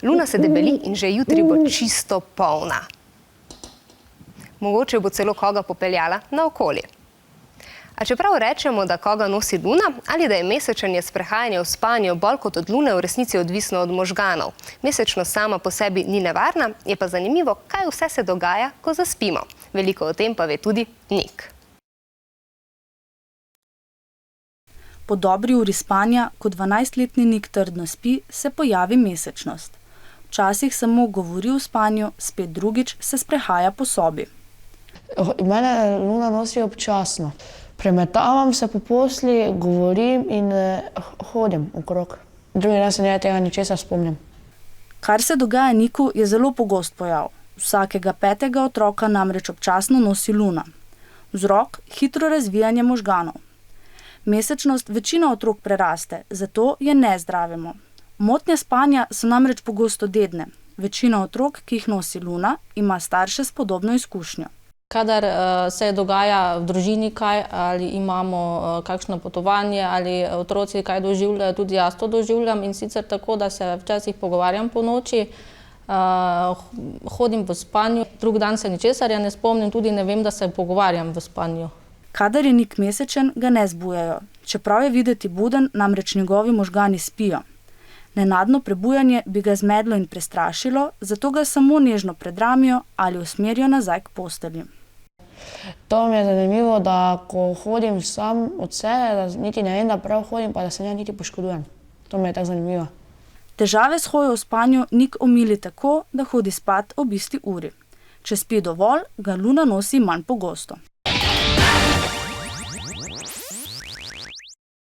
Luna se debeli in že jutri bo čisto polna. Mogoče bo celo koga popeljala naokoli. A čeprav rečemo, da koga nosi Luna, ali da je mesečenje sprehajanje v spanju bolj kot od Lune v resnici odvisno od možganov. Mesečnost sama po sebi ni nevarna, je pa zanimivo, kaj vse se dogaja, ko zaspimo. Veliko o tem pa ve tudi Nik. Po dobri uri spanja, ko 12-letni Nik trdno spi, se pojavi mesečnost. Včasih samo govori v spanju, spet drugič se sprehaja po sobi. Mene Luna nosi občasno. Premetavam se po posli, govorim in hodim okrog. Drugi dan se tega ničesar spomnim. Kar se dogaja Niku, je zelo pogost pojav. Vsakega 5. otroka namreč občasno nosi Luna. Vzrok: hitro razvijanje možganov. Mesečnost večina otrok preraste, zato je ne zdravimo. Motnje spanja so namreč pogosto dedne. Večina otrok, ki jih nosi Luna, ima starše s podobno izkušnjo. Kadar se dogaja v družini kaj, ali imamo kakšno potovanje, ali otroci kaj doživljajo, tudi jaz to doživljam, in sicer tako, da se včasih pogovarjam po noči, hodim v spanju, drug dan se ničesar ne spomnim, tudi ne vem, da se pogovarjam v spanju. Kadar je Nik mesečen, ga ne zbujajo. Čeprav je videti buden, namreč njegovi možgani spijo. Nenadno prebujanje bi ga zmedlo in prestrašilo, zato ga samo nežno predramijo ali usmerijo nazaj k postelji. To mi je zanimivo, da ko hodim sam od sebe, da niti ne vem, da prav hodim, pa da se niti poškodujem. To mi je tako zanimivo. Težave s hojo v spanju Nik omili tako, da hodi spat ob isti uri. Če spi dovolj, ga Luna nosi manj pogosto.